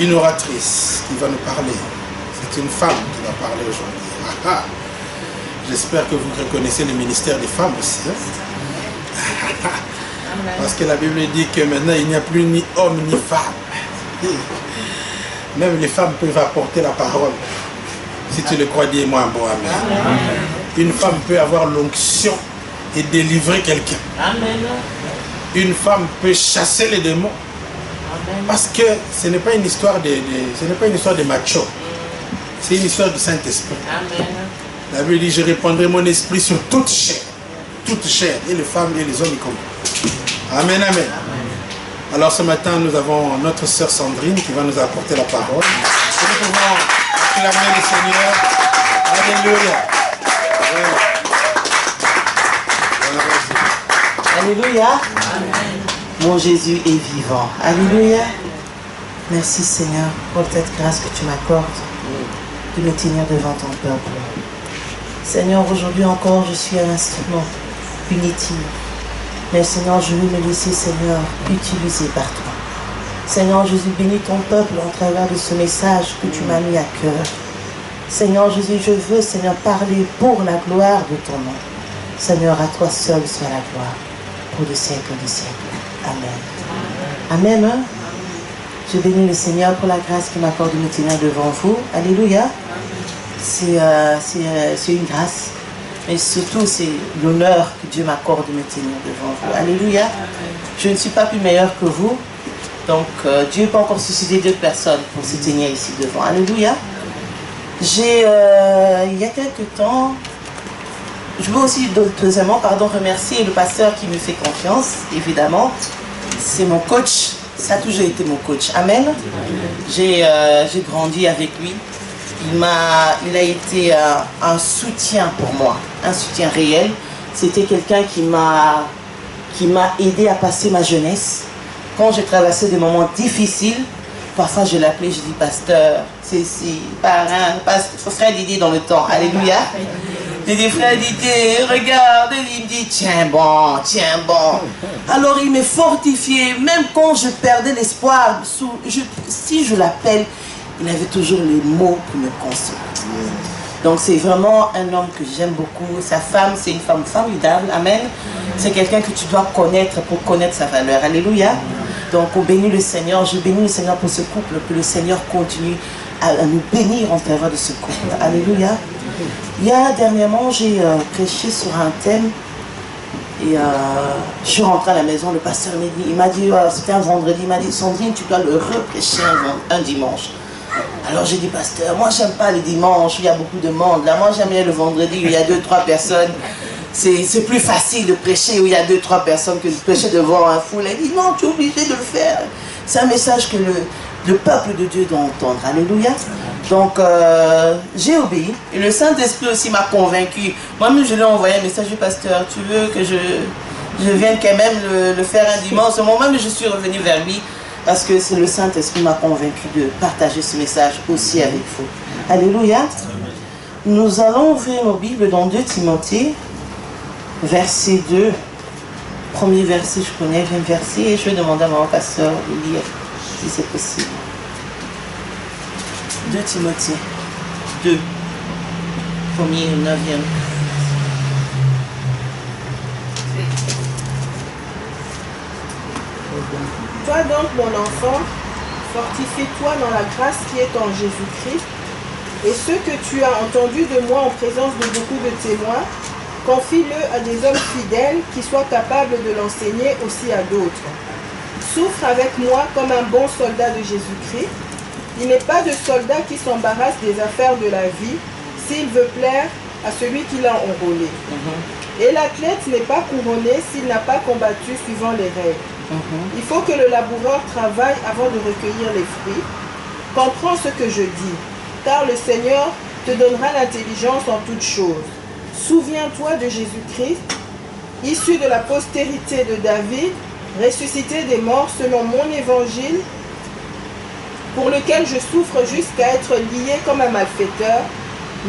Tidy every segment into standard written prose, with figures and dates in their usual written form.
une oratrice qui va nous parler. C'est une femme qui va parler aujourd'hui. Ah, ah. J'espère que vous reconnaissez le ministère des femmes aussi. Hein? Parce que la Bible dit que maintenant il n'y a plus ni homme ni femme. Même les femmes peuvent apporter la parole. Si tu le crois, dis-moi un bon amen. Une femme peut avoir l'onction et délivrer quelqu'un. Une femme peut chasser les démons. Parce que ce n'est pas une histoire de macho. C'est une histoire du Saint-Esprit. La Bible dit, je répandrai mon esprit sur toute chair. Toute chair, et les femmes et les hommes y compris. Amen, amen. Alors ce matin, nous avons notre sœur Sandrine qui va nous apporter la parole. Et nous pouvons acclamer le Seigneur. Alléluia. Alléluia. Amen. Mon Jésus est vivant. Alléluia. Merci Seigneur pour cette grâce que tu m'accordes de me tenir devant ton peuple. Seigneur, aujourd'hui encore, je suis un instrument inutile. Mais Seigneur, je veux me laisser, Seigneur, utiliser par toi. Seigneur Jésus, bénis ton peuple en travers de ce message que tu m'as mis à cœur. Seigneur Jésus, je veux, Seigneur, parler pour la gloire de ton nom. Seigneur, à toi seul soit la gloire pour le siècle des siècles. Amen. Amen. Amen. Je bénis le Seigneur pour la grâce qu'il m'accorde de me tenir devant vous. Alléluia. C'est une grâce. Mais surtout, c'est l'honneur que Dieu m'accorde de me tenir devant vous. Alléluia. Je ne suis pas plus meilleur que vous. Donc, Dieu peut encore susciter d'autres personnes pour se tenir ici devant. Alléluia. Il y a quelques temps, je veux aussi deuxièmement remercier le pasteur qui me fait confiance, évidemment. C'est mon coach, ça a toujours été mon coach. Amen. J'ai grandi avec lui. Il a été un soutien pour moi, un soutien réel. C'était quelqu'un qui m'a aidé à passer ma jeunesse. Quand j'ai traversé des moments difficiles, parfois je l'appelais, je dis pasteur, Cécile, parrain, frère Didier dans le temps. Alléluia. J'ai dit frère Didier, regarde, il me dit tiens bon. Alors il me fortifiait, même quand je perdais l'espoir, si je l'appelle, il avait toujours les mots pour me consoler. Donc c'est vraiment un homme que j'aime beaucoup. Sa femme, c'est une femme formidable. Amen. C'est quelqu'un que tu dois connaître pour connaître sa valeur. Alléluia. Donc on bénit le Seigneur. Je bénis le Seigneur pour ce couple. Que le Seigneur continue à nous bénir en faveur de ce couple. Alléluia. Dernièrement, j'ai prêché sur un thème. Et je suis rentrée à la maison. Le pasteur m'a dit, c'était un vendredi. Il m'a dit, Sandrine, tu dois le reprêcher un dimanche. Alors j'ai dit, pasteur, moi j'aime pas les dimanches où il y a beaucoup de monde. Là, moi j'aime bien le vendredi où il y a 2-3 personnes. C'est plus facile de prêcher où il y a 2-3 personnes que de prêcher devant un foule. Elle dit, non, tu es obligé de le faire. C'est un message que le peuple de Dieu doit entendre. Alléluia. Donc j'ai obéi. Et le Saint-Esprit aussi m'a convaincu. Moi-même je lui ai envoyé un message du pasteur. Tu veux que je vienne quand même le faire un dimanche. Au moment même je suis revenue vers lui. Parce que c'est le Saint-Esprit m'a convaincu de partager ce message aussi avec vous. Alléluia. Nous allons ouvrir nos Bibles dans 2 Timothée, verset 2. Premier verset, je connais, le verset, et je vais demander à mon pasteur de lire, si c'est possible. 2 Timothée 2, premier et 9e. Toi donc, mon enfant, fortifie-toi dans la grâce qui est en Jésus-Christ, et ce que tu as entendu de moi en présence de beaucoup de témoins, confie-le à des hommes fidèles qui soient capables de l'enseigner aussi à d'autres. Souffre avec moi comme un bon soldat de Jésus-Christ. Il n'est pas de soldat qui s'embarrasse des affaires de la vie s'il veut plaire à celui qui l'a enrôlé. Et l'athlète n'est pas couronné s'il n'a pas combattu suivant les règles. Il faut que le laboureur travaille avant de recueillir les fruits. Comprends ce que je dis, car le Seigneur te donnera l'intelligence en toutes choses. Souviens-toi de Jésus-Christ, issu de la postérité de David, ressuscité des morts selon mon évangile, pour lequel je souffre jusqu'à être lié comme un malfaiteur,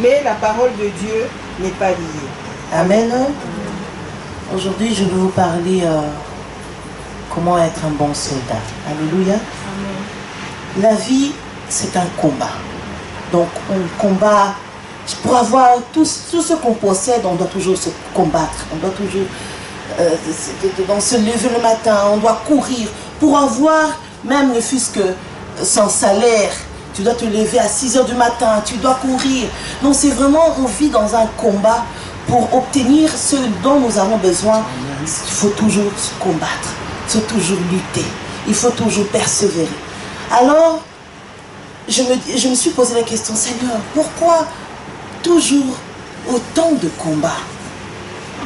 mais la parole de Dieu n'est pas liée. Amen. Aujourd'hui, je vais vous parler comment être un bon soldat. Alléluia. la vie, c'est un combat. Donc, on combat. Pour avoir tout ce qu'on possède, on doit toujours se combattre. On doit toujours se lever le matin, on doit courir. Pour avoir, même ne fût-ce que sans salaire, tu dois te lever à 6 h du matin, tu dois courir. Donc, c'est vraiment, on vit dans un combat pour obtenir ce dont nous avons besoin. Il faut toujours se combattre, il faut toujours lutter, il faut toujours persévérer. Alors, je me suis posé la question, Seigneur, pourquoi toujours autant de combats?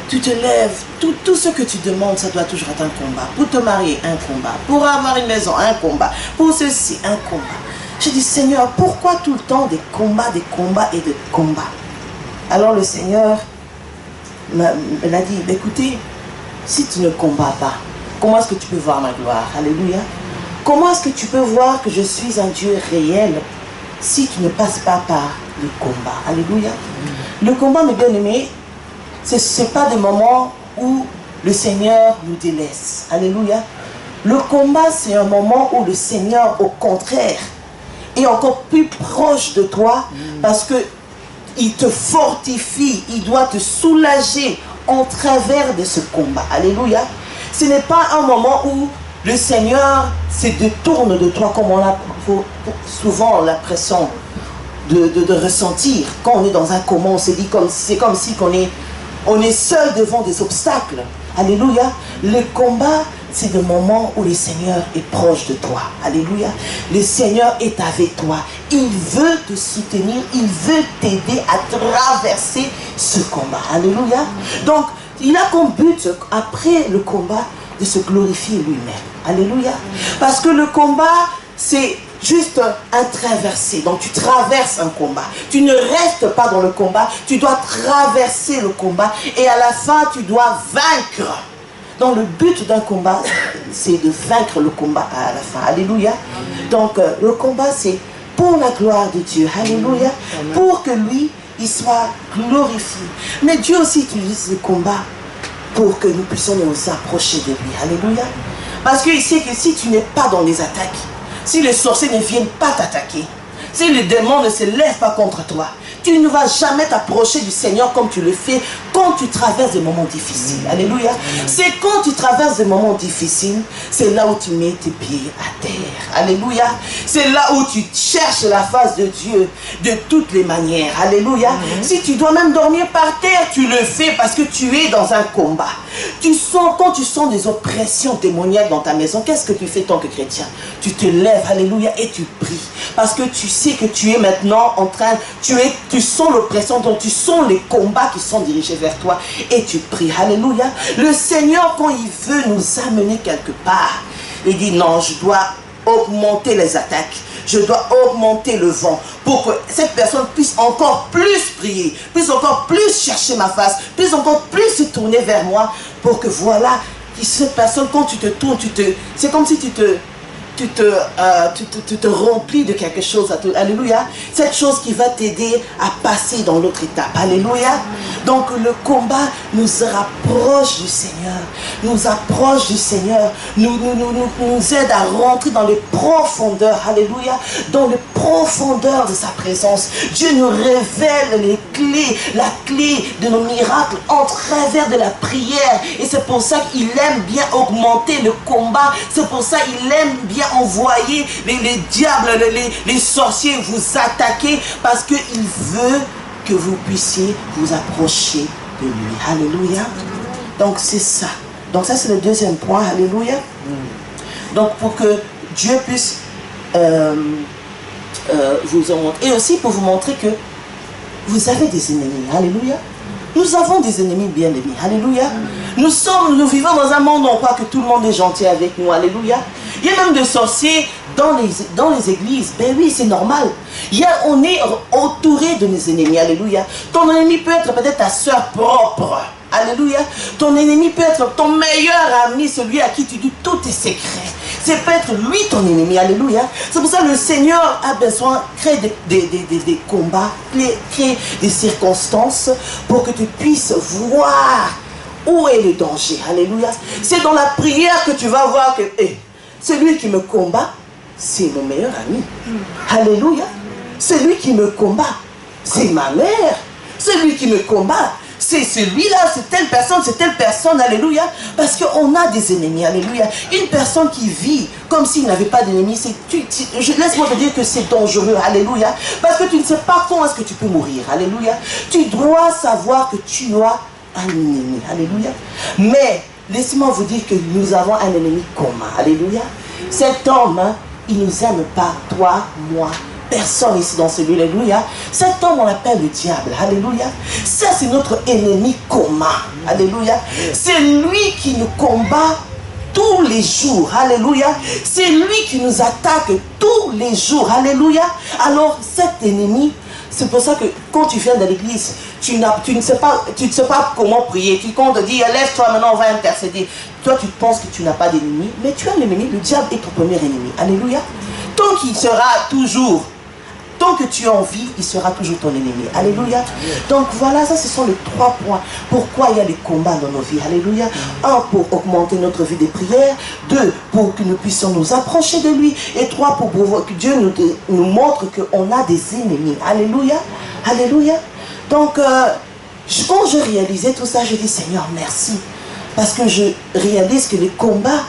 Tu te lèves, tout ce que tu demandes, ça doit toujours être un combat. Pour te marier, un combat. Pour avoir une maison, un combat. Pour ceci, un combat. J'ai dit, Seigneur, pourquoi tout le temps des combats et des combats? Alors le Seigneur m'a dit, écoutez, si tu ne combats pas, comment est-ce que tu peux voir ma gloire? Alléluia. Comment est-ce que tu peux voir que je suis un Dieu réel si tu ne passes pas par le combat? Alléluia. Le combat, mes bien-aimés, ce n'est pas des moments où le Seigneur nous délaisse. Alléluia. Le combat, c'est un moment où le Seigneur, au contraire, est encore plus proche de toi parce que il te fortifie, il doit te soulager en travers de ce combat. Alléluia. Ce n'est pas un moment où le Seigneur se détourne de toi comme on a souvent l'impression de ressentir. Quand on est dans un combat, on se dit c'est comme si on est seul devant des obstacles. Alléluia. Le combat, c'est le moment où le Seigneur est proche de toi. Alléluia. Le Seigneur est avec toi. Il veut te soutenir. Il veut t'aider à traverser ce combat. Alléluia. Donc, il a comme but, après le combat, de se glorifier lui-même. Alléluia. Parce que le combat, c'est juste un traversé. Donc tu traverses un combat. Tu ne restes pas dans le combat. Tu dois traverser le combat. Et à la fin, tu dois vaincre. Donc le but d'un combat, c'est de vaincre le combat à la fin. Alléluia. Donc le combat, c'est pour la gloire de Dieu. Alléluia. Pour que lui, il soit glorifié. Mais Dieu aussi utilise le combat pour que nous puissions nous approcher de lui. Alléluia. Parce qu'il sait que si tu n'es pas dans les attaques, si les sorciers ne viennent pas t'attaquer, si les démons ne se lèvent pas contre toi, tu ne vas jamais t'approcher du Seigneur comme tu le fais quand tu traverses des moments difficiles. Alléluia. C'est quand tu traverses des moments difficiles, c'est là où tu mets tes pieds à terre. Alléluia. C'est là où tu cherches la face de Dieu de toutes les manières. Alléluia. Si tu dois même dormir par terre, tu le fais parce que tu es dans un combat. Quand tu sens des oppressions démoniaques dans ta maison, qu'est-ce que tu fais tant que chrétien? Tu te lèves, alléluia, et tu pries. Parce que tu sais que tu es maintenant en train, tu sens l'oppression, donc tu sens les combats qui sont dirigés vers toi et tu pries. Alléluia. Le Seigneur, quand il veut nous amener quelque part, il dit non, je dois augmenter les attaques. Je dois augmenter le vent pour que cette personne puisse encore plus prier, puisse encore plus chercher ma face, puisse encore plus se tourner vers moi pour que voilà, cette personne, quand tu te tournes, c'est comme si tu te remplis de quelque chose. Alléluia. Cette chose qui va t'aider à passer dans l'autre étape. Alléluia. Donc le combat nous rapproche du Seigneur. Nous approche du Seigneur. Nous aide à rentrer dans les profondeurs. Alléluia. Dans les profondeurs de sa présence. Dieu nous révèle les clés. La clé de nos miracles en travers de la prière. Et c'est pour ça qu'il aime bien augmenter le combat. C'est pour ça qu'il aime bien envoyer les diables, les sorciers vous attaquer parce qu'il veut que vous puissiez vous approcher de lui. Alléluia. Donc c'est ça. Donc ça c'est le deuxième point. Alléluia. Donc pour que Dieu puisse vous en montrer. Et aussi pour vous montrer que vous avez des ennemis. Alléluia. Nous avons des ennemis bien-aimés. Alléluia. Nous vivons dans un monde où on croit que tout le monde est gentil avec nous. Alléluia. Il y a même des sorciers dans les églises. Ben oui, c'est normal. On est entouré de nos ennemis. Alléluia. Ton ennemi peut être peut-être ta soeur propre. Alléluia. Ton ennemi peut être ton meilleur ami, celui à qui tu dis tous tes secrets. C'est peut-être lui ton ennemi. Alléluia. C'est pour ça que le Seigneur a besoin de créer des combats, créer des circonstances pour que tu puisses voir où est le danger. Alléluia. C'est dans la prière que tu vas voir que celui qui me combat, c'est mon meilleur ami. Alléluia. Celui qui me combat, c'est ma mère. Celui qui me combat, c'est celui-là, c'est telle personne, alléluia. Parce qu'on a des ennemis, alléluia. Une personne qui vit comme s'il n'avait pas d'ennemis, laisse-moi te dire que c'est dangereux, alléluia. Parce que tu ne sais pas quand est-ce que tu peux mourir, alléluia. Tu dois savoir que tu as un ennemi, alléluia. Mais, laissez-moi vous dire que nous avons un ennemi commun, alléluia. Cet homme, hein, il ne nous aime pas, toi, moi, personne ici dans ce lieu, alléluia. Cet homme, on l'appelle le diable, alléluia. Ça, c'est notre ennemi commun, alléluia. C'est lui qui nous combat tous les jours, alléluia. C'est lui qui nous attaque tous les jours, alléluia. Alors, cet ennemi, c'est pour ça que quand tu viens de l'église, tu ne sais pas comment prier. Quand on te dit, lève-toi maintenant, on va intercéder. Toi, tu penses que tu n'as pas d'ennemi, mais tu as l'ennemi, le diable est ton premier ennemi, alléluia. Tant qu'il sera toujours, tant que tu es en vie, il sera toujours ton ennemi. Alléluia. Donc voilà, ça ce sont les 3 points. Pourquoi il y a des combats dans nos vies. Alléluia. 1, pour augmenter notre vie de prière. 2, pour que nous puissions nous approcher de lui. Et 3, pour que Dieu nous montre qu'on a des ennemis. Alléluia. Alléluia. Donc, quand je réalisais tout ça, je dis Seigneur, merci. Parce que je réalise que les combats,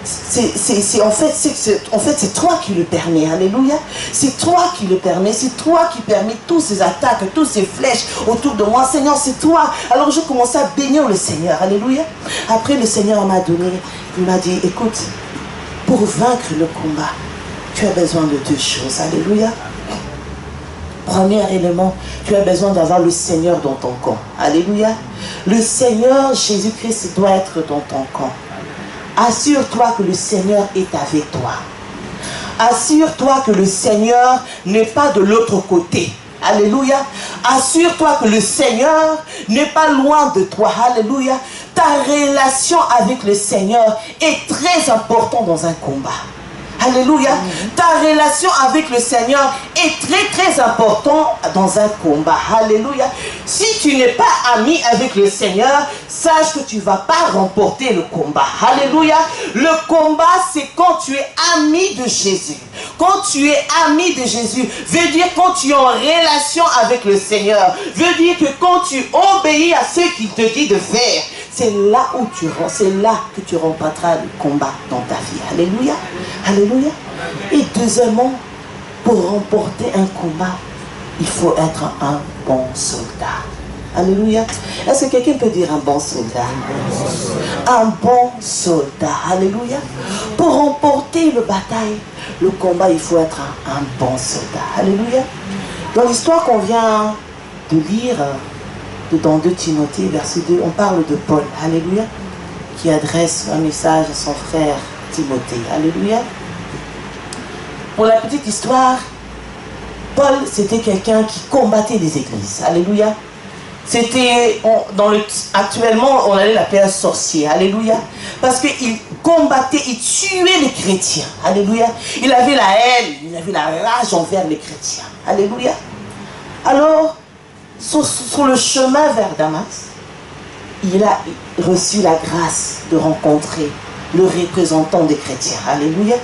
en fait c'est toi qui le permets, alléluia. C'est toi qui le permets, c'est toi qui permets tous ces attaques, toutes ces flèches autour de moi. Seigneur, c'est toi. Alors je commençais à bénir le Seigneur, alléluia. Après le Seigneur m'a donné, il m'a dit, écoute, pour vaincre le combat, tu as besoin de 2 choses, alléluia. Premier élément, tu as besoin d'avoir le Seigneur dans ton camp, alléluia. Le Seigneur Jésus-Christ doit être dans ton camp. Assure-toi que le Seigneur est avec toi. Assure-toi que le Seigneur n'est pas de l'autre côté. Alléluia. Assure-toi que le Seigneur n'est pas loin de toi. Alléluia. Ta relation avec le Seigneur est très importante dans un combat. Alléluia. Ta relation avec le Seigneur est très importante dans un combat. Alléluia. Si tu n'es pas ami avec le Seigneur, sache que tu ne vas pas remporter le combat. Alléluia. Le combat, c'est quand tu es ami de Jésus. Quand tu es ami de Jésus, veut dire quand tu es en relation avec le Seigneur. Veut dire que quand tu obéis à ce qu'il te dit de faire, c'est là où c'est là que tu remporteras le combat dans ta vie. Alléluia. Alléluia. Et deuxièmement, pour remporter un combat, il faut être un bon soldat. Alléluia. Est-ce que quelqu'un peut dire un bon soldat? Un bon soldat. Alléluia. Pour remporter le bataille, le combat, il faut être un bon soldat. Alléluia. Dans l'histoire qu'on vient de lire, dans 2 Timothée, verset 2, on parle de Paul. Alléluia. Qui adresse un message à son frère Timothée. Alléluia. Pour la petite histoire, Paul, c'était quelqu'un qui combattait les églises. Alléluia. C'était, actuellement, on allait l'appeler un sorcier. Alléluia. Parce qu'il combattait, il tuait les chrétiens. Alléluia. Il avait la haine, il avait la rage envers les chrétiens. Alléluia. Alors, sur le chemin vers Damas, il a reçu la grâce de rencontrer le représentant des chrétiens. Alléluia.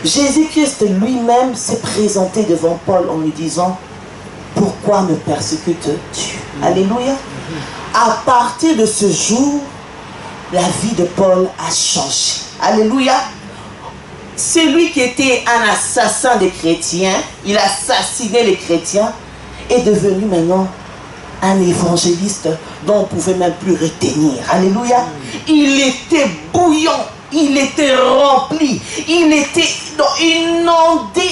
Jésus-Christ lui-même s'est présenté devant Paul en lui disant, pourquoi me persécutes-tu? Alléluia. À partir de ce jour, la vie de Paul a changé. Alléluia. Celui qui était un assassin des chrétiens, il a assassiné les chrétiens, est devenu maintenant un évangéliste dont on ne pouvait même plus retenir. Alléluia. Il était bouillant. Il était rempli. Il était inondé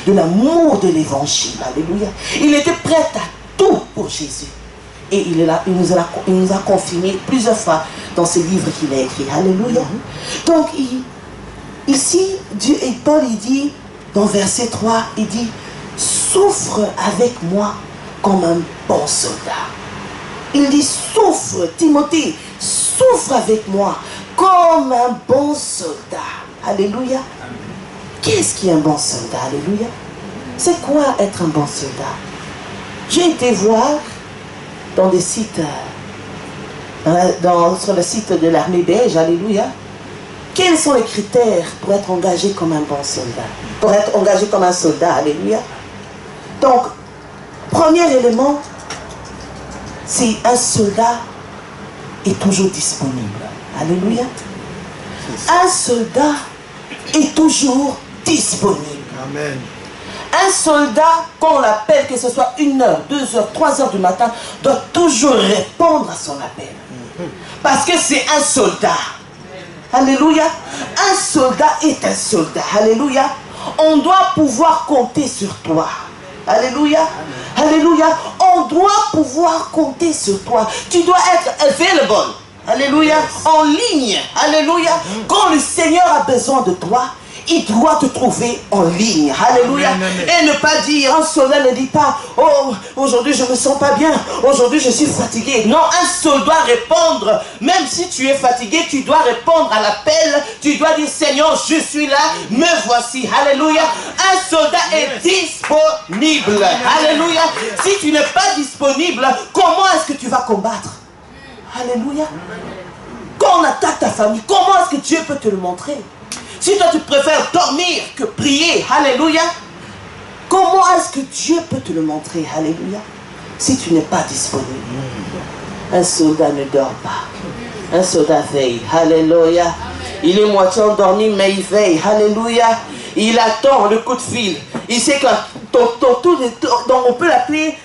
de l'amour de l'évangile. Alléluia. Il était prêt à tout pour Jésus. Et il nous a confirmé plusieurs fois dans ce livre qu'il a écrit. Alléluia. Donc, ici, Dieu et Paul, il dit, dans verset 3, il dit, souffre avec moi comme un bon soldat. Il dit, souffre, Timothée, souffre avec moi comme un bon soldat. Alléluia. Qu'est-ce qui est un bon soldat? Alléluia. C'est quoi être un bon soldat? J'ai été voir dans des sites, sur le site de l'armée belge, alléluia, Quels sont les critères pour être engagé comme un bon soldat? Pour être engagé comme un soldat, alléluia. Donc, premier élément, c'est un soldat est toujours disponible. Alléluia. Un soldat est toujours disponible. Amen. Un soldat, quand on l'appelle, que ce soit 1 heure, 2 heures, 3 heures du matin, doit toujours répondre à son appel. Parce que c'est un soldat. Alléluia. Un soldat est un soldat. Alléluia. On doit pouvoir compter sur toi. Alléluia. Alléluia. On doit pouvoir compter sur toi. Tu dois être available. Alléluia. En ligne. Alléluia. Quand le Seigneur a besoin de toi, il doit te trouver en ligne. Alléluia. Et ne pas dire, un soldat ne dit pas, oh, aujourd'hui je ne me sens pas bien, aujourd'hui je suis fatigué. Non, un soldat doit répondre, même si tu es fatigué, tu dois répondre à l'appel, tu dois dire, Seigneur, je suis là, me voici. Alléluia. Un soldat est disponible. Alléluia. Si tu n'es pas disponible, comment est-ce que tu vas combattre? Alléluia. Quand on attaque ta famille, comment est-ce que Dieu peut te le montrer? Si toi tu préfères dormir que prier, alléluia, comment est-ce que Dieu peut te le montrer, alléluia, si tu n'es pas disponible? Un soldat ne dort pas. Un soldat veille, alléluia. Il est moitié endormi, mais il veille, alléluia. Il attend le coup de fil. Il sait que on peut l'appeler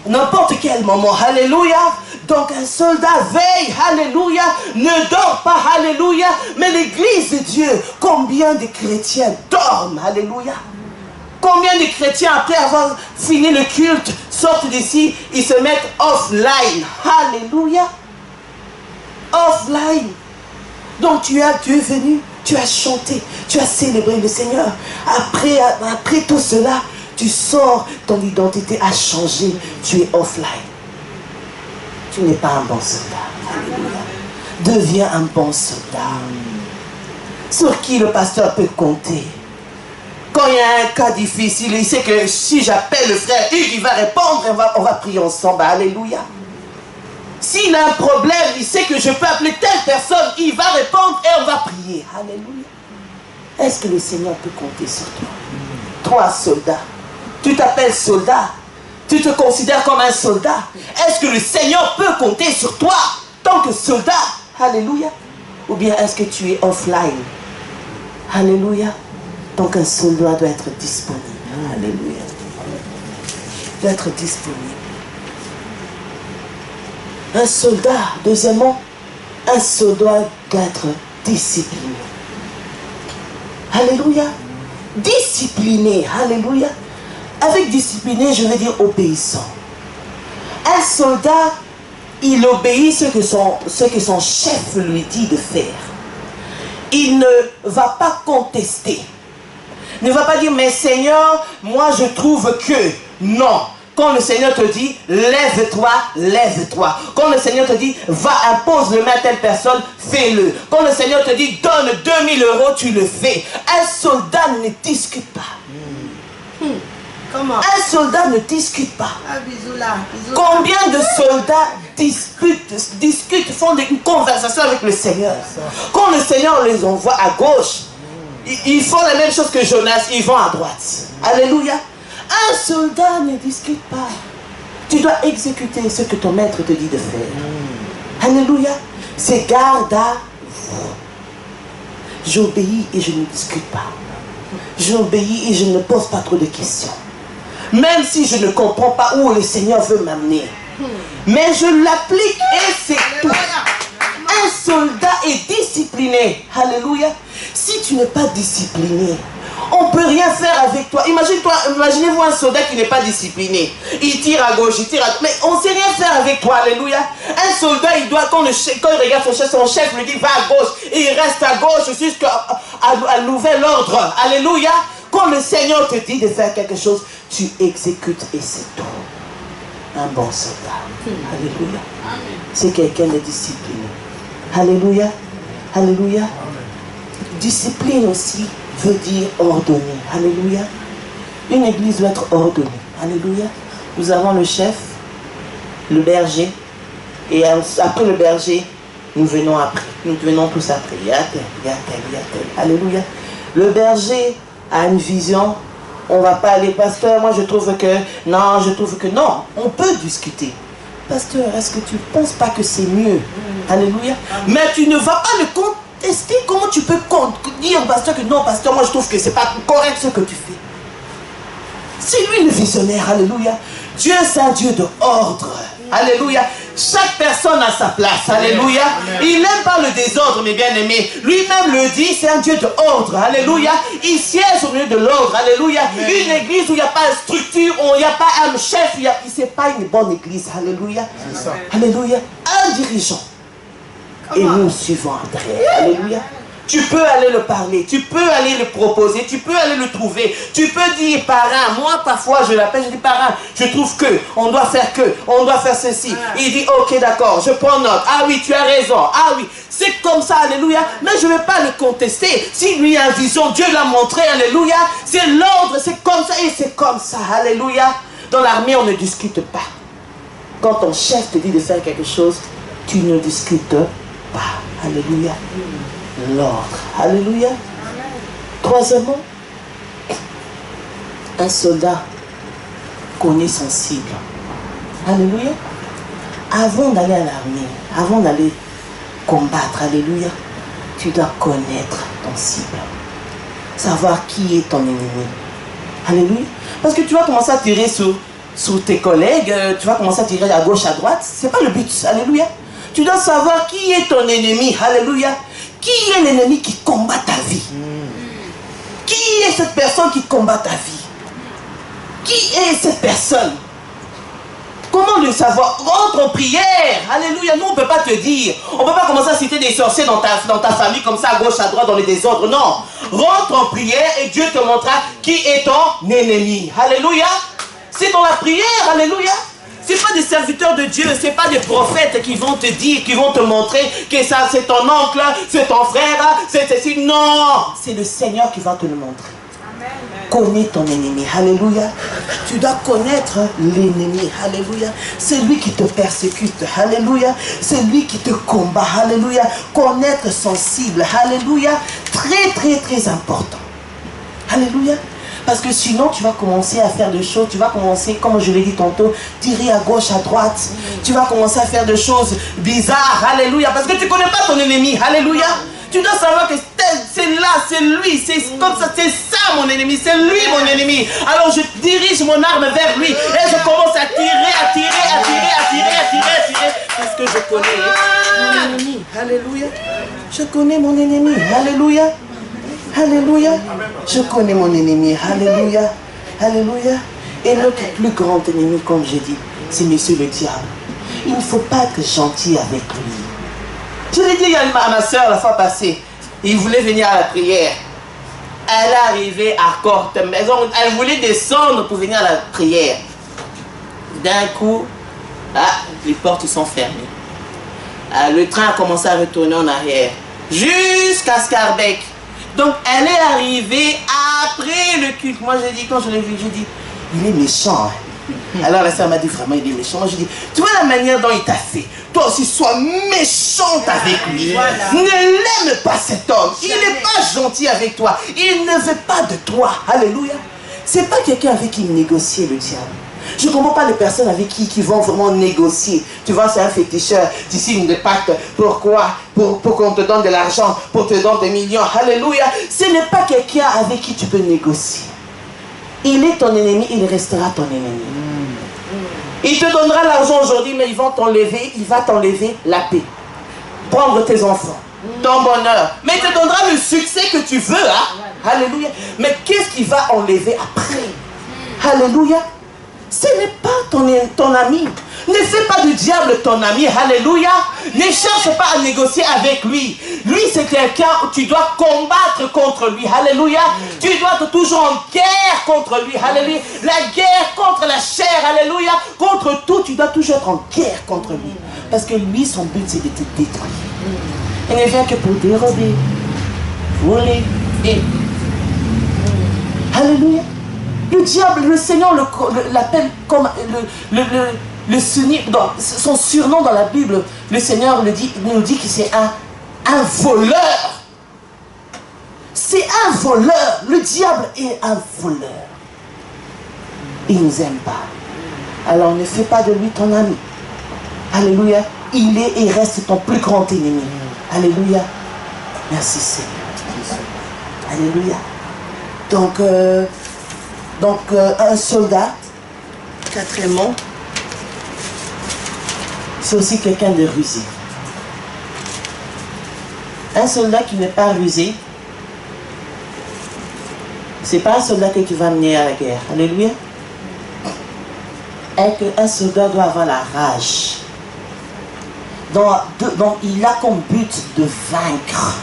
n'importe quel moment, alléluia. Donc un soldat veille, alléluia, ne dort pas, alléluia. Mais l'église de Dieu, combien de chrétiens dorment, alléluia. Combien de chrétiens, après avoir fini le culte, sortent d'ici, ils se mettent offline, alléluia. Offline. Donc tu es venu, tu as chanté, tu as célébré le Seigneur. Après tout cela, tu sors, ton identité a changé, tu es offline. Tu n'es pas un bon soldat. Alléluia. Deviens un bon soldat. Sur qui le pasteur peut compter. Quand il y a un cas difficile, il sait que si j'appelle le frère Hugues, il va répondre et on va prier ensemble. Alléluia. S'il a un problème, il sait que je peux appeler telle personne, il va répondre et on va prier. Alléluia. Est-ce que le Seigneur peut compter sur toi? Toi, soldat. Tu t'appelles soldat. Tu te considères comme un soldat. Est-ce que le Seigneur peut compter sur toi tant que soldat? Alléluia. Ou bien est-ce que tu es offline? Alléluia. Donc un soldat doit être disponible. Alléluia. Doit être disponible. Un soldat, deuxièmement, un soldat doit être discipliné. Alléluia. Discipliné. Alléluia. Avec discipliné, je veux dire obéissant. Un soldat, il obéit ce que son chef lui dit de faire. Il ne va pas contester. Il ne va pas dire, mais Seigneur, moi je trouve que. Non. Quand le Seigneur te dit, lève-toi, lève-toi. Quand le Seigneur te dit, va, impose le main à telle personne, fais-le. Quand le Seigneur te dit, donne 2000 €, tu le fais. Un soldat ne discute pas. Comment? Un soldat ne discute pas. Ah, bisous là, bisous. Combien de soldats discutent, font une conversation avec le Seigneur? Quand le Seigneur les envoie à gauche, ils font la même chose que Jonas, ils vont à droite. Alléluia. Un soldat ne discute pas. Tu dois exécuter ce que ton maître te dit de faire. Alléluia. C'est garde à vous. J'obéis et je ne discute pas. J'obéis et je ne pose pas trop de questions. Même si je ne comprends pas où le Seigneur veut m'amener. Mais je l'applique et c'est tout. Un soldat est discipliné. Alléluia. Si tu n'es pas discipliné, on ne peut rien faire avec toi. Imaginez-vous un soldat qui n'est pas discipliné. Il tire à gauche, il tire à droite. Mais on ne sait rien faire avec toi. Alléluia. Un soldat, il doit, quand il regarde son chef lui dit va à gauche. Et il reste à gauche jusqu'à nouvel ordre. Alléluia. Quand le Seigneur te dit de faire quelque chose, tu exécutes et c'est tout. Un bon soldat. Alléluia. C'est quelqu'un de discipliné. Alléluia. Alléluia. Discipline aussi veut dire ordonner. Alléluia. Une église doit être ordonnée. Alléluia. Nous avons le chef, le berger, et après le berger, nous venons après. Nous venons tous après. Il y a tel, il y a tel, il y a tel. Alléluia. Le berger a une vision. On ne va pas aller, pasteur, moi je trouve que... Non, je trouve que non. On peut discuter. Pasteur, est-ce que tu ne penses pas que c'est mieux? Alléluia. Mais tu ne vas pas le contester. Comment tu peux dire au pasteur que non, pasteur, moi je trouve que ce n'est pas correct ce que tu fais. C'est lui le visionnaire. Alléluia. Dieu, c'est un Dieu de ordre. Alléluia. Chaque personne a sa place. Alléluia. Il n'aime pas le désordre, mes bien-aimés. Lui-même le dit, c'est un Dieu de ordre. Alléluia. Il siège au milieu de l'ordre. Alléluia. Une église où il n'y a pas de structure, où il n'y a pas un chef, ce n'est pas une bonne église. Alléluia. Alléluia. Un dirigeant. Et nous suivons après. Alléluia. Tu peux aller le parler, tu peux aller le proposer, tu peux aller le trouver. Tu peux dire, parrain, moi parfois je l'appelle, je dis, parrain, je trouve que, on doit faire ceci. Il dit, ok, d'accord, je prends note. Ah oui, tu as raison. Ah oui, c'est comme ça, alléluia. Mais je ne vais pas le contester. Si lui a une vision, Dieu l'a montré, alléluia. C'est l'ordre, c'est comme ça et c'est comme ça, alléluia. Dans l'armée, on ne discute pas. Quand ton chef te dit de faire quelque chose, tu ne discutes pas, alléluia. L'ordre. Alléluia. Troisièmement, un soldat connaît son cible. Alléluia. Avant d'aller à l'armée, avant d'aller combattre, alléluia, tu dois connaître ton cible. Savoir qui est ton ennemi. Alléluia. Parce que tu vas commencer à tirer sur tes collègues, tu vas commencer à tirer à gauche, à droite. Ce n'est pas le but. Alléluia. Tu dois savoir qui est ton ennemi. Alléluia. Qui est l'ennemi qui combat ta vie? Qui est cette personne qui combat ta vie? Qui est cette personne? Comment le savoir? Rentre en prière. Alléluia. Nous, on ne peut pas te dire. On ne peut pas commencer à citer des sorciers dans ta famille comme ça, à gauche, à droite, dans les désordres. Non. Rentre en prière et Dieu te montrera qui est ton ennemi. Alléluia. C'est dans la prière. Alléluia. Ce n'est pas des serviteurs de Dieu, ce n'est pas des prophètes qui vont te dire, qui vont te montrer que ça c'est ton oncle, c'est ton frère, c'est ceci. Non, c'est le Seigneur qui va te le montrer. Amen. Connais ton ennemi. Alléluia. Tu dois connaître l'ennemi. Alléluia. C'est lui qui te persécute. Alléluia. C'est lui qui te combat. Alléluia. Connaître son cible. Alléluia. Très, très, très important. Alléluia. Parce que sinon, tu vas commencer à faire des choses, tu vas commencer, comme je l'ai dit tantôt, tirer à gauche, à droite. Tu vas commencer à faire des choses bizarres. Alléluia. Parce que tu ne connais pas ton ennemi. Alléluia. Tu dois savoir que c'est là, c'est lui, c'est comme ça, c'est ça mon ennemi, c'est lui mon ennemi. Alors je dirige mon arme vers lui et je commence à tirer. Parce que je connais mon ennemi. Alléluia. Je connais mon ennemi. Alléluia. Alléluia. Je connais mon ennemi. Alléluia. Alléluia. Et notre plus grand ennemi, comme j'ai dit, c'est monsieur le diable. Il ne faut pas être gentil avec lui. Je l'ai dit à ma soeur la fois passée. Il voulait venir à la prière. Elle est arrivée à Corte Maison. Elle voulait descendre pour venir à la prière. D'un coup, les portes sont fermées. Le train a commencé à retourner en arrière. Jusqu'à Scarbeck. Donc, elle est arrivée après le culte. Moi, j'ai dit, quand je l'ai vu, j'ai dit, il est méchant. Alors, la sœur m'a dit, vraiment, il est méchant. Moi, j'ai dit, tu vois la manière dont il t'a fait. Toi aussi, sois méchante avec lui. Voilà. Ne l'aime pas cet homme. Il n'est pas gentil avec toi. Il ne veut pas de toi. Alléluia. C'est pas quelqu'un avec qui négocier le diable. Je ne comprends pas les personnes avec qui vont vraiment négocier. Tu vois, c'est un féticheur, tu signes des pactes. Pourquoi? Pour qu'on te donne de l'argent, pour te donner des millions. Alléluia. Ce n'est pas quelqu'un avec qui tu peux négocier. Il est ton ennemi, il restera ton ennemi. Il te donnera l'argent aujourd'hui, mais il va t'enlever la paix. Prendre tes enfants, ton bonheur. Mais il te donnera le succès que tu veux. Hein? Alléluia. Mais qu'est-ce qu'il va enlever après? Alléluia. Ce n'est pas ton ami. Ne fais pas du diable ton ami. Alléluia. Ne cherche pas à négocier avec lui. Lui, c'est quelqu'un où tu dois combattre contre lui. Alléluia. Tu dois être toujours en guerre contre lui. Alléluia. La guerre contre la chair. Alléluia. Contre tout, tu dois toujours être en guerre contre lui. Parce que lui, son but, c'est de te détruire. Il ne vient que pour dérober, voler et... Alléluia. Le diable, le Seigneur l'appelle comme son surnom dans la Bible, le Seigneur nous dit que c'est un voleur. C'est un voleur. Le diable est un voleur. Il ne nous aime pas. Alors ne fais pas de lui ton ami. Alléluia. Il est et reste ton plus grand ennemi. Alléluia. Merci Seigneur. Alléluia. Donc, un soldat, quatrièmement, c'est aussi quelqu'un de rusé. Un soldat qui n'est pas rusé, c'est pas un soldat que tu vas mener à la guerre. Alléluia. Un soldat doit avoir la rage. Donc il a comme but de vaincre.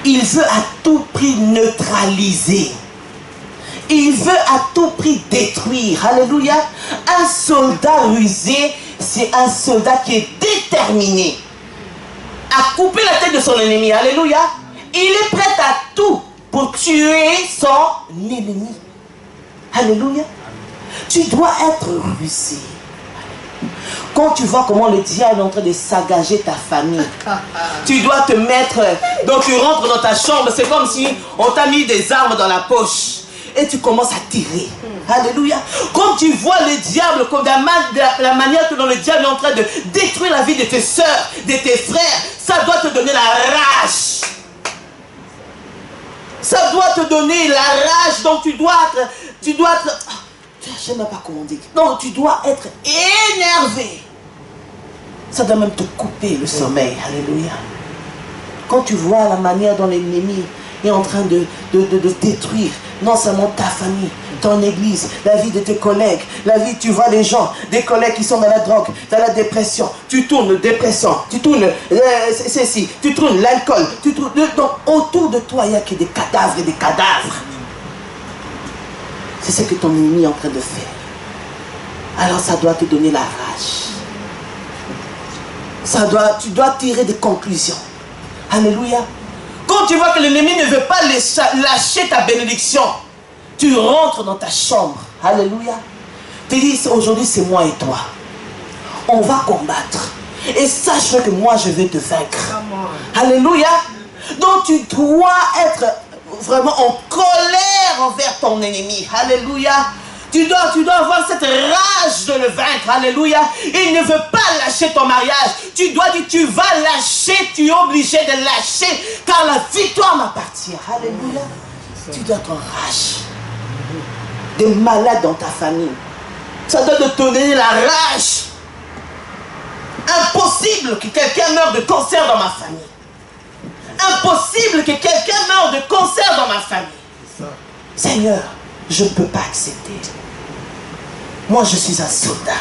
Il veut à tout prix neutraliser. Il veut à tout prix détruire. Alléluia. Un soldat rusé, c'est un soldat qui est déterminé à couper la tête de son ennemi. Alléluia. Il est prêt à tout pour tuer son ennemi. Alléluia. Tu dois être rusé. Quand tu vois comment le diable est en train de s'agager ta famille, tu dois te mettre... Donc tu rentres dans ta chambre, c'est comme si on t'a mis des armes dans la poche. Et tu commences à tirer. Alléluia. Quand tu vois le diable, comme la manière dont le diable est en train de détruire la vie de tes soeurs, de tes frères, ça doit te donner la rage. Ça doit te donner la rage. Donc tu dois être... Je ne sais même pas comment dire. Non, tu dois être énervé. Ça doit même te couper le sommeil. Alléluia. Quand tu vois la manière dont l'ennemi est en train de détruire non seulement ta famille, ton église, la vie de tes collègues, la vie, tu vois les gens, des collègues qui sont dans la drogue, dans la dépression, tu tournes dépression, tu tournes ceci, tu tournes l'alcool, tu tournes, donc autour de toi il n'y a que des cadavres et des cadavres. C'est ce que ton ennemi est en train de faire. Alors ça doit te donner la rage. Tu dois tirer des conclusions. Alléluia. Quand tu vois que l'ennemi ne veut pas lâcher ta bénédiction, tu rentres dans ta chambre. Alléluia. Tu dis, aujourd'hui c'est moi et toi. On va combattre. Et sache que moi je vais te vaincre. Alléluia. Donc tu dois être vraiment en colère envers ton ennemi. Alléluia. Tu dois avoir cette rage de le vaincre. Alléluia. Il ne veut pas lâcher ton mariage. Tu dois dire, tu vas lâcher, tu es obligé de lâcher, car la victoire m'appartient. Alléluia. Tu dois être en rage. Des malades dans ta famille. Ça doit te donner la rage. Impossible que quelqu'un meure de cancer dans ma famille. Impossible que quelqu'un meure de cancer dans ma famille. Seigneur, je ne peux pas accepter. Moi, je suis un soldat.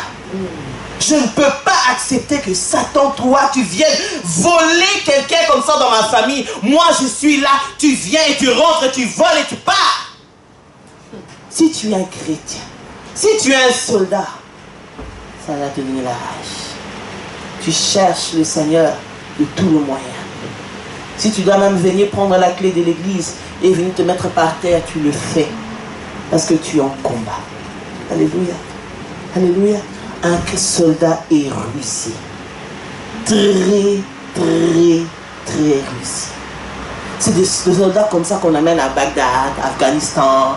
Je ne peux pas accepter que Satan, toi, tu viennes voler quelqu'un comme ça dans ma famille. Moi, je suis là, tu viens et tu rentres, tu voles et tu pars. Si tu es un chrétien, si tu es un soldat, ça va te donner la rage. Tu cherches le Seigneur de tout le moyen. Si tu dois même venir prendre la clé de l'église et venir te mettre par terre, tu le fais. Parce que tu es en combat. Alléluia. Alléluia. Un soldat est rusé. Très, très, très rusé. C'est des soldats comme ça qu'on amène à Bagdad, Afghanistan.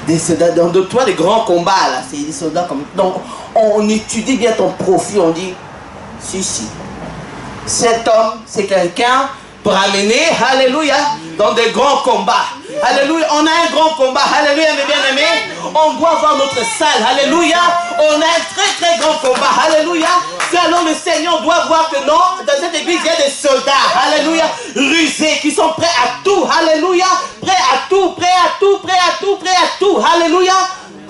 Des soldats, de toi, les grands combats, là. C'est des soldats comme... Donc, on étudie bien ton profil, on dit, si. Cet homme, c'est quelqu'un pour amener, alléluia, dans des grands combats. Alléluia, on a un grand combat. Alléluia, mes bien-aimés. On doit avoir notre salle. Alléluia, on a un très très grand combat. Alléluia. Alors le Seigneur doit voir que non, dans cette église, il y a des soldats. Alléluia, rusés, qui sont prêts à tout. Alléluia, prêts à tout, prêts à tout, prêts à tout, prêts à tout. Alléluia.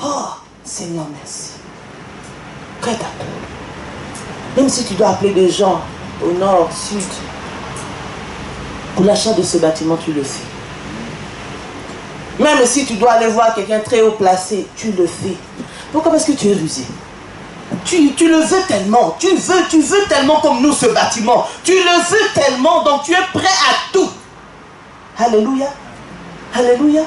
Oh, Seigneur, merci. Prêts à tout. Même si tu dois appeler des gens au nord, sud, pour l'achat de ce bâtiment, tu le fais. Même si tu dois aller voir quelqu'un très haut placé, tu le fais. Pourquoi? Parce que tu es rusé. Tu le veux tellement. Tu veux tellement comme nous ce bâtiment. Tu le veux tellement, donc tu es prêt à tout. Alléluia. Alléluia.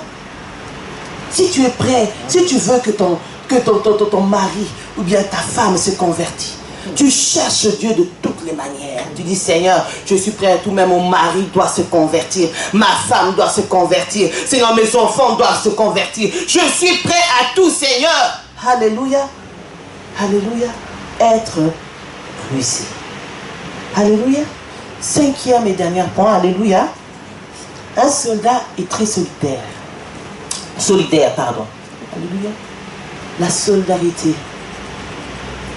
Si tu es prêt, si tu veux que ton mari ou bien ta femme se convertit. Tu cherches Dieu de toutes les manières. Tu dis, Seigneur, je suis prêt à tout, même mon mari doit se convertir. Ma femme doit se convertir. Seigneur, mes enfants doivent se convertir. Je suis prêt à tout, Seigneur. Alléluia. Alléluia. Être rusé. Alléluia. 5e et dernier point. Alléluia. Un soldat est très solidaire. Solidaire, pardon. Alléluia. La solidarité.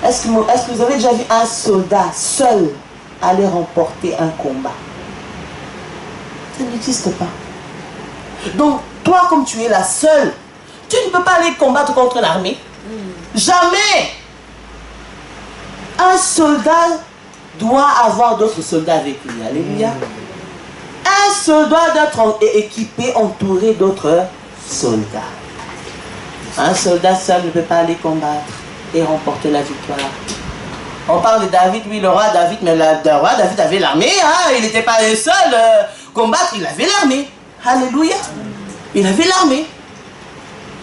Est-ce que vous avez déjà vu un soldat seul aller remporter un combat? Ça n'existe pas. Donc, toi, comme tu es la seule, tu ne peux pas aller combattre contre l'armée. Jamais. Un soldat doit avoir d'autres soldats avec lui. Alléluia. Un soldat doit être équipé, entouré d'autres soldats. Un soldat seul ne peut pas aller combattre et remporter la victoire. On parle de David, oui, le roi David, mais le roi David avait l'armée, hein, il n'était pas le seul combattre, il avait l'armée. Alléluia. Il avait l'armée.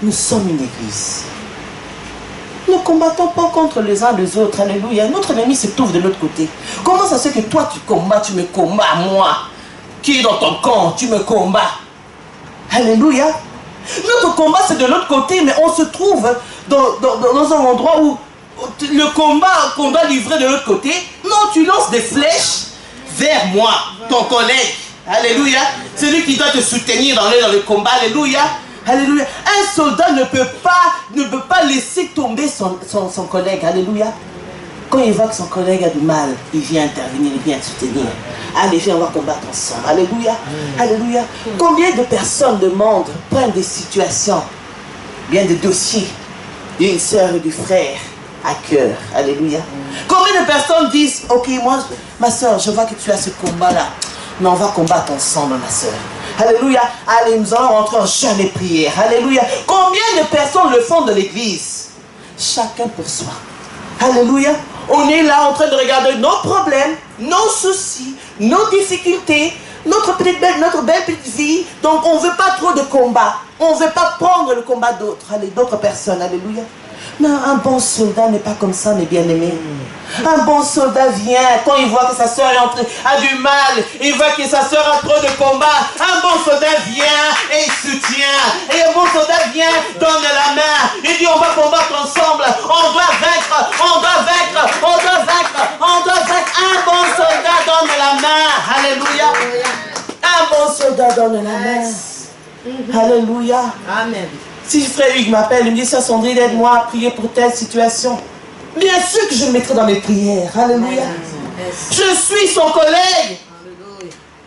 Nous sommes une église. Ne combattons pas contre les uns les autres. Alléluia. Notre ennemi se trouve de l'autre côté. Comment ça se fait que toi tu combats, tu me combats, moi qui est dans ton camp, tu me combats? Alléluia. Notre combat c'est de l'autre côté, mais on se trouve dans un endroit où le combat qu'on doit livrer de l'autre côté, non, tu lances des flèches vers moi, ton collègue. Alléluia. Celui qui doit te soutenir dans le combat. Alléluia. Alléluia. Un soldat ne peut pas laisser tomber son collègue. Alléluia. Quand il voit que son collègue a du mal, il vient intervenir, il vient soutenir. Allez, viens, on va combattre ensemble. Alléluia. Alléluia. Combien de personnes demandent, prennent des situations, bien des dossiers d'une sœur et du frère à cœur. Alléluia. Combien de personnes disent, ok, moi, ma sœur, je vois que tu as ce combat-là, mais on va combattre ensemble, ma sœur. Alléluia. Allez, nous allons rentrer en jeûne et prière. Alléluia. Combien de personnes le font de l'église? Chacun pour soi. Alléluia. On est là en train de regarder nos problèmes, nos soucis, nos difficultés, notre belle petite vie. Donc on ne veut pas trop de combat. On ne veut pas prendre le combat d'autres personnes. Alléluia. Mais un bon soldat n'est pas comme ça, mes bien-aimés. Un bon soldat vient, quand il voit que sa soeur a du mal, il voit que sa soeur a trop de combats. Un bon soldat vient et il soutient. Et un bon soldat vient, donne la main. Il dit, on va combattre ensemble. On doit vaincre, on doit vaincre, on doit vaincre, on doit vaincre. Un bon soldat donne la main. Alléluia. Un bon soldat donne la main. Alléluia. Amen. Si frère Hugues m'appelle, il me dit, sœur Sandrine, aide-moi à prier pour telle situation. Bien sûr que je le mettrai dans mes prières. Alléluia. Je suis son collègue.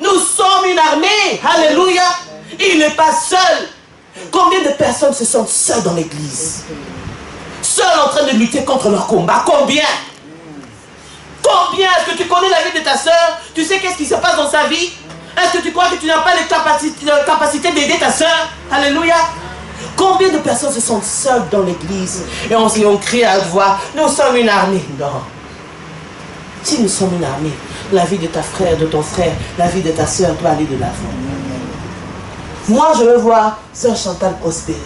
Nous sommes une armée. Alléluia. Il n'est pas seul. Combien de personnes se sentent seules dans l'église? Seules en train de lutter contre leur combat. Combien? Combien? Est-ce que tu connais la vie de ta sœur? Tu sais qu'est-ce qui se passe dans sa vie? Est-ce que tu crois que tu n'as pas les capacités d'aider ta sœur? Alléluia. Combien de personnes se sentent seules dans l'église et on crie à voix, nous sommes une armée. Non. Si nous sommes une armée, la vie de ta frère, de ton frère, la vie de ta soeur doit aller de l'avant. Moi, je veux voir sœur Chantal prospérer.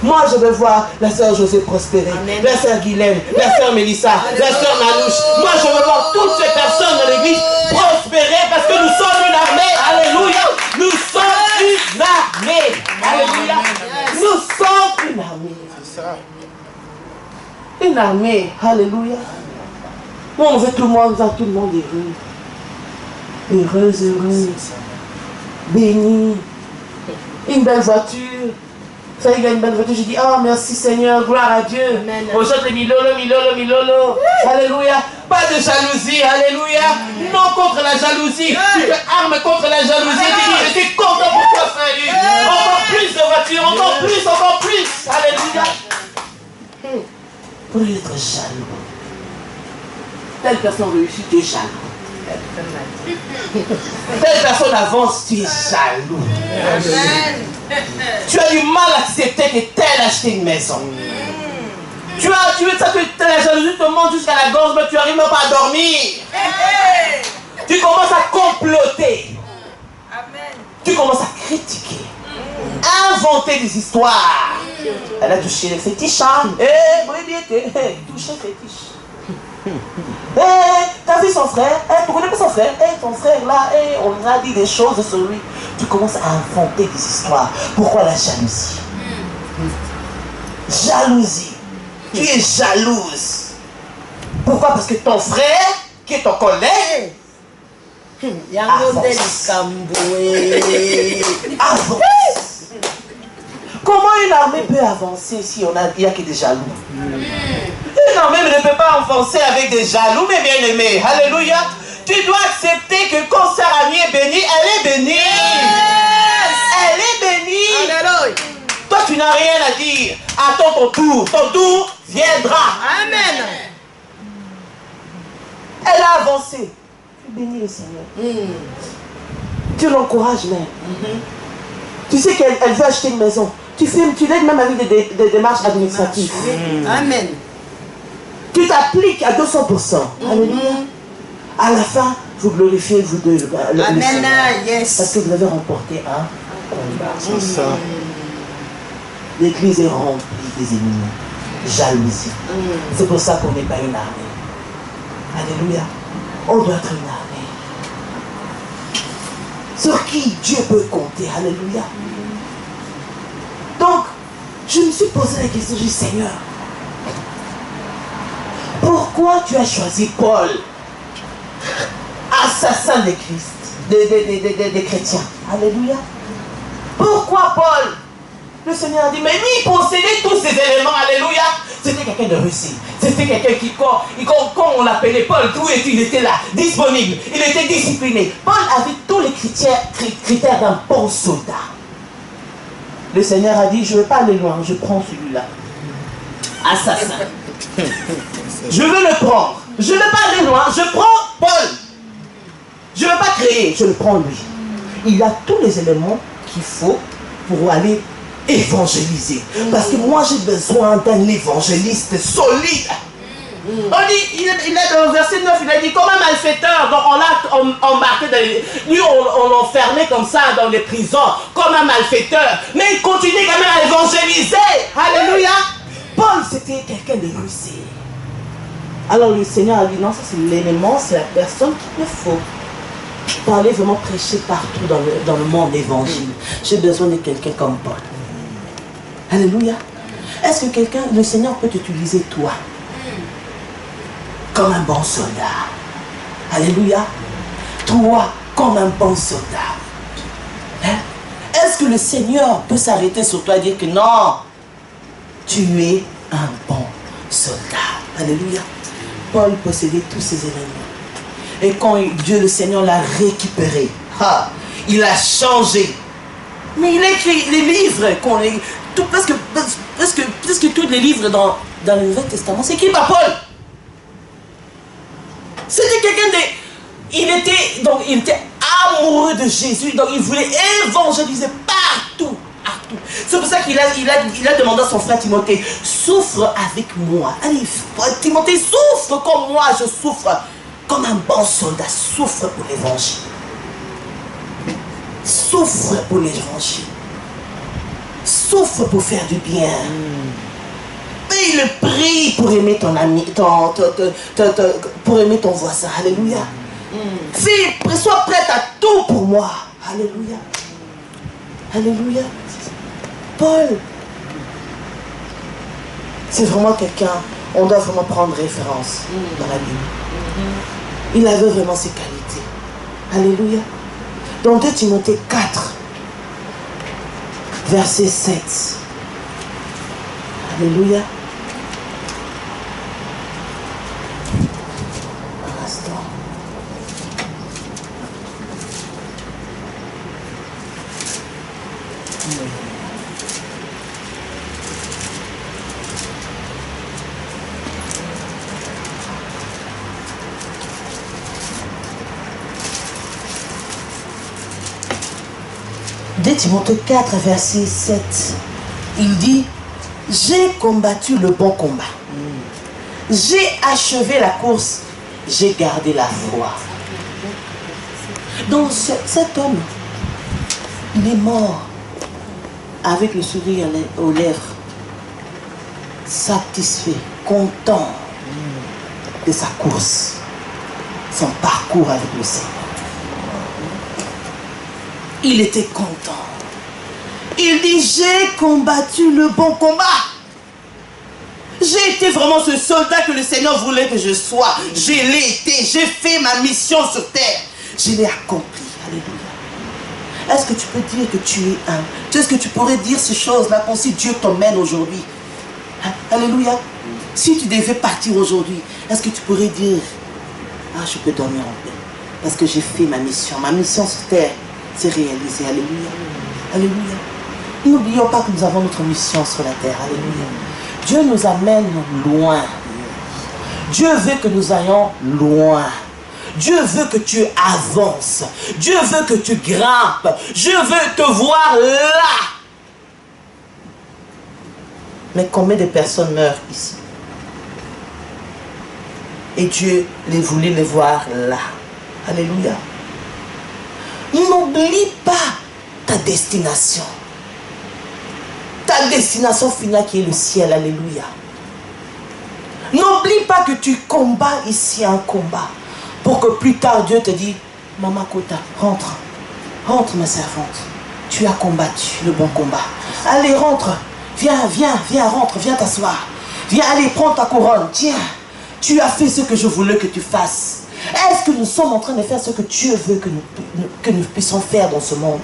Moi, je veux voir la sœur José prospérer. Amen. La sœur Guylaine, la sœur Mélissa, la sœur Manouche. Moi, je veux voir toutes ces personnes de l'église prospérer parce que nous sommes une armée. Alléluia. Nous sommes une armée. Alléluia. Nous sommes une armée. C'est ça. Une armée. Alléluia. Moi, on veut tout le monde heureux. Heureuse, heureuse. Béni. Une belle voiture. Ça y est, il y a une belle voiture. Je dis, oh merci Seigneur, gloire à Dieu. On chante les milolo, milolo, milolo. Alléluia. Pas de jalousie, alléluia. Non contre la jalousie. Tu te armes contre la jalousie. Je suis content pour toi, frère. Encore plus de voitures, encore plus, encore plus. Alléluia. Pour être jaloux. Telle personne réussit, tu es jaloux. Telle personne avance, tu es jaloux. Amen. Tu as du mal à accepter que tel a acheté une maison. Tu veux ça que la jalousie te monte jusqu'à la gorge, mais tu n'arrives même pas à dormir. Tu commences à comploter. Tu commences à critiquer. Inventer des histoires. Elle a touché les fétiches, hein. Eh, oui, bien été. Touché fétiche. Eh, t'as vu son frère? Eh, tu connais pas son frère? Eh, ton frère là, eh, on a dit des choses sur lui. Tu commences à inventer des histoires. Pourquoi la jalousie? Jalousie. Tu es jalouse. Pourquoi? Parce que ton frère, qui est ton collègue, avance. Comment une armée peut avancer si il n'y a que des jaloux? Une armée ne peut pas avancer avec des jaloux, mes bien-aimés. Alléluia. Tu dois accepter que quand Sarah est bénie, elle est bénie. Yes. Elle est bénie. Alléluia. Toi, tu n'as rien à dire. Attends ton tour. Ton tour viendra. Amen. Elle a avancé. Tu bénis le Seigneur. Tu l'encourages même. Tu sais qu'elle veut acheter une maison. Tu l'aides même avec des démarches administratives. Amen. Tu t'appliques à 200%. Alléluia. À la fin, vous glorifiez vous deux. Amen. Yes. Parce que vous avez remporté un combat. C'est ça. L'église est remplie des ennemis. Jalousie. C'est pour ça qu'on n'est pas une armée. Alléluia. On doit être une armée. Sur qui Dieu peut compter. Alléluia. Donc, je me suis posé la question du Seigneur. Pourquoi tu as choisi Paul, assassin des Christ, des chrétiens? Alléluia. Pourquoi Paul? Le Seigneur a dit, mais lui, il possédait tous ces éléments. Alléluia. C'était quelqu'un de réussi. C'était quelqu'un qui, quand on l'appelait Paul, il était là, disponible. Il était discipliné. Paul avait tous les critères d'un bon soldat. Le Seigneur a dit, je ne vais pas aller loin, je prends celui-là. Assassin. Je veux le prendre. Je ne vais pas aller loin, je prends Paul. Je ne veux pas créer, je le prends lui. Il a tous les éléments qu'il faut pour aller évangéliser. Parce que moi j'ai besoin d'un évangéliste solide. On dit, il est dans le verset 9, il a dit comme un malfaiteur, donc on l'a embarqué dans les... Lui on l'enfermait comme ça dans les prisons, comme un malfaiteur. Mais il continuait quand même à évangéliser. Alléluia. Paul c'était quelqu'un de réussi. Alors le Seigneur a dit non, ça c'est l'élément, c'est la personne qu'il me faut. Pour aller vraiment prêcher partout dans le monde l'évangile. J'ai besoin de quelqu'un comme Paul. Alléluia. Est-ce que le Seigneur peut t'utiliser toi comme un bon soldat? Alléluia. Toi comme un bon soldat. Hein? Est-ce que le Seigneur peut s'arrêter sur toi et dire que non, tu es un bon soldat? Alléluia. Paul possédait tous ces éléments. Et quand Dieu le Seigneur l'a récupéré, il a changé. Mais il a écrit les livres, presque tous les livres dans le Nouveau Testament, c'est écrit par Paul. C'était quelqu'un de... Il était amoureux de Jésus, donc il voulait évangéliser partout. C'est pour ça qu'il a demandé à son frère Timothée, souffre avec moi. Allez, Timothée, souffre comme moi, je souffre. Comme un bon soldat, souffre pour l'évangile. Souffre pour l'évangile. Souffre pour faire du bien. Paye le prix pour aimer ton ami, pour aimer ton voisin. Alléluia. Sois prête à tout pour moi. Alléluia. Alléluia. Paul, c'est vraiment quelqu'un, on doit vraiment prendre référence dans la Bible. Il avait vraiment ses qualités. Alléluia. Dans 2 Timothée 4, verset 7. Alléluia. Un instant. Timothée 4, verset 7, il dit, j'ai combattu le bon combat. J'ai achevé la course. J'ai gardé la foi. Donc cet homme, il est mort avec le sourire aux lèvres. satisfait, content de sa course, son parcours avec le Seigneur. Il était content. Il dit, j'ai combattu le bon combat. J'ai été vraiment ce soldat que le Seigneur voulait que je sois. Je l'ai été. J'ai fait ma mission sur terre. Je l'ai accompli. Alléluia. Est-ce que tu peux dire que tu es un? Est-ce que tu pourrais dire ces choses-là comme si Dieu t'emmène aujourd'hui? Alléluia. Si tu devais partir aujourd'hui, est-ce que tu pourrais dire, ah, je peux dormir en paix parce que j'ai fait ma mission. Ma mission sur terre s'est réalisée. Alléluia. Alléluia. N'oublions pas que nous avons notre mission sur la terre. Alléluia. Dieu nous amène loin. Dieu veut que nous allions loin. Dieu veut que tu avances. Dieu veut que tu grimpes. Dieu veut te voir là. Mais combien de personnes meurent ici? Et Dieu les voulait les voir là. Alléluia. N'oublie pas ta destination. Ta destination finale qui est le ciel. Alléluia. N'oublie pas que tu combats ici un combat. Pour que plus tard Dieu te dise, Maman Kota, rentre. Rentre ma servante. Tu as combattu le bon combat. Allez, rentre. Viens, viens, viens, rentre. Viens t'asseoir. Viens, allez, prends ta couronne. Tiens, tu as fait ce que je voulais que tu fasses. Est-ce que nous sommes en train de faire ce que Dieu veut que nous puissions faire dans ce monde?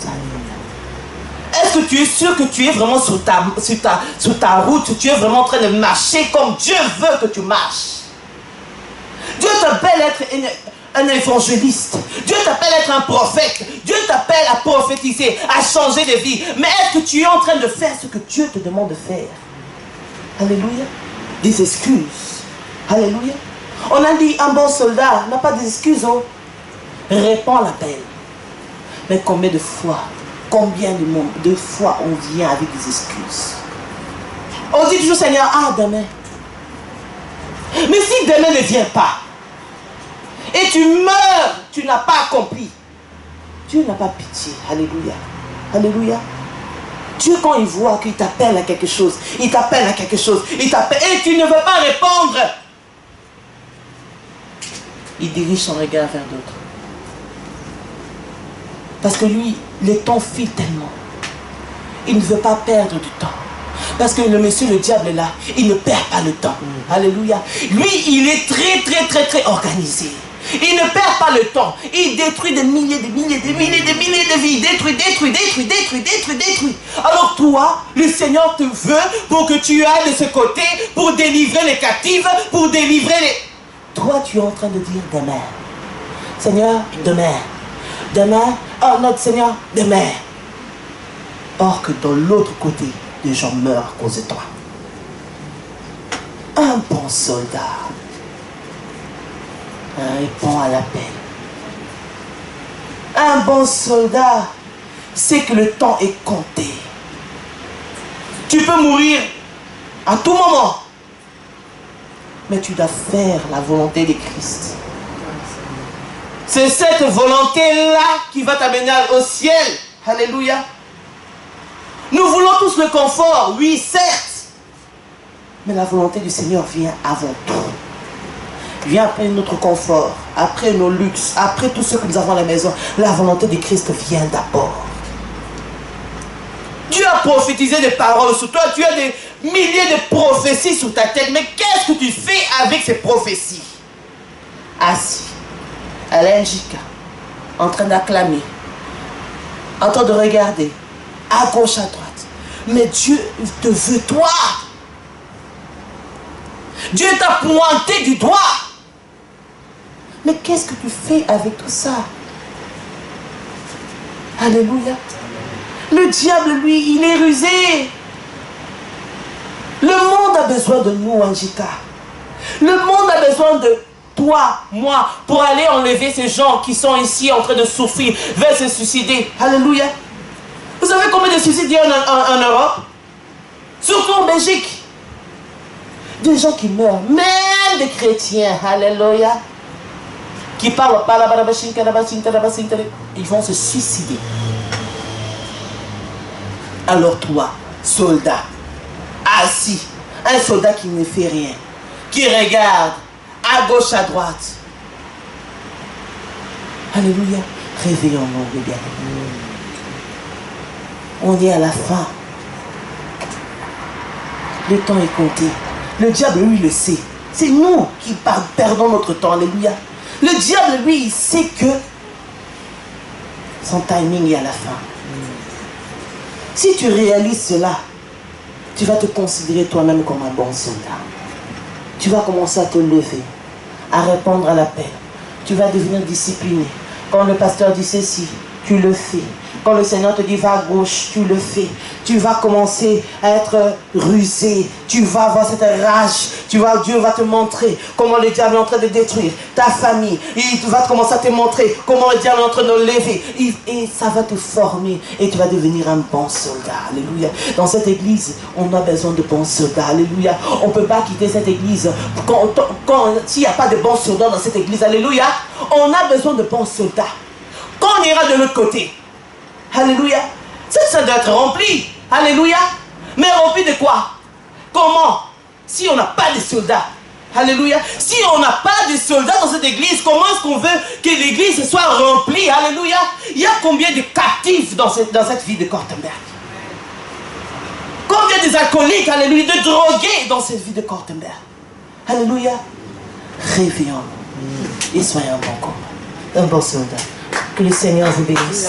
Est-ce que tu es sûr que tu es vraiment sur ta route? Tu es vraiment en train de marcher comme Dieu veut que tu marches? Dieu t'appelle être un évangéliste. Dieu t'appelle être un prophète. Dieu t'appelle à prophétiser, à changer de vie. Mais est-ce que tu es en train de faire ce que Dieu te demande de faire? Alléluia. Des excuses. Alléluia. On a dit, un bon soldat n'a pas d'excuses. Oh. Répond à l'appel. Mais combien de fois on vient avec des excuses? On dit toujours, Seigneur, ah, demain. Mais si demain ne vient pas, et tu meurs, tu n'as pas accompli, Dieu n'a pas pitié. Alléluia. Alléluia. Dieu, quand il voit qu'il t'appelle à quelque chose, il t'appelle à quelque chose, il t'appelle, et tu ne veux pas répondre, il dirige son regard vers d'autres. Parce que lui, le temps file tellement. Il ne veut pas perdre du temps. Parce que le monsieur, le diable est là. Il ne perd pas le temps. Alléluia. Lui, il est très organisé. Il ne perd pas le temps. Il détruit des milliers de vies. Détruit. Alors toi, le Seigneur te veut pour que tu ailles de ce côté, pour délivrer les captifs, pour délivrer les... Toi, tu es en train de dire demain. Seigneur, demain. Demain, oh notre Seigneur, demain. Or que dans l'autre côté, les gens meurent à cause de toi. Un bon soldat répond à l'appel. Un bon soldat sait que le temps est compté. Tu peux mourir à tout moment, mais tu dois faire la volonté de Christ. C'est cette volonté-là qui va t'amener au ciel. Alléluia. Nous voulons tous le confort, oui, certes. Mais la volonté du Seigneur vient avant tout. Vient après notre confort, après nos luxes, après tout ce que nous avons à la maison. La volonté de Christ vient d'abord. Dieu a prophétisé des paroles sur toi. Tu as des milliers de prophéties sur ta tête. Mais qu'est-ce que tu fais avec ces prophéties? Assis à l'NJK, en train d'acclamer, en train de regarder, à gauche, à droite. Mais Dieu te veut toi. Dieu t'a pointé du doigt. Mais qu'est-ce que tu fais avec tout ça? Alléluia. Le diable, lui, il est rusé. Le monde a besoin de nous, Anjika. Le monde a besoin de toi, moi, pour aller enlever ces gens qui sont ici en train de souffrir, veulent se suicider. Alléluia. Vous savez combien de suicides il y a en Europe? Surtout en Belgique. Des gens qui meurent, même des chrétiens. Alléluia. Qui parlent pas là-bas, ils vont se suicider. Alors toi, soldat, assis Un soldat qui ne fait rien, qui regarde à gauche, à droite. Alléluia. Réveillons-nous, les bien-aimés. On est à la fin. Le temps est compté. Le diable, lui, le sait. C'est nous qui perdons notre temps. Alléluia. Le diable, lui, il sait que son timing est à la fin. Si tu réalises cela, tu vas te considérer toi-même comme un bon soldat. Tu vas commencer à te lever, à répondre à l'appel. Tu vas devenir discipliné. Quand le pasteur dit ceci, tu le fais. Quand le Seigneur te dit va à gauche, tu le fais. Tu vas commencer à être rusé. Tu vas avoir cette rage. Dieu va te montrer comment le diable est en train de détruire ta famille. Il va commencer à te montrer comment le diable est en train de lever. Et ça va te former. Et tu vas devenir un bon soldat. Alléluia. Dans cette église, on a besoin de bons soldats. Alléluia. On ne peut pas quitter cette église. S'il n'y a pas de bons soldats dans cette église, alléluia, on a besoin de bons soldats. Quand on ira de l'autre côté, alléluia, ça doit être rempli. Alléluia. Mais rempli de quoi? Comment? Si on n'a pas de soldats. Alléluia. Si on n'a pas de soldats dans cette église, comment est-ce qu'on veut que l'église soit remplie? Alléluia. Il y a combien de captifs dans cette vie de Kortenberg? Combien des alcooliques, alléluia, de drogués dans cette vie de Kortenberg? Alléluia. Réveillons-nous et soyons un bon combat, un bon soldat. Que le Seigneur vous bénisse.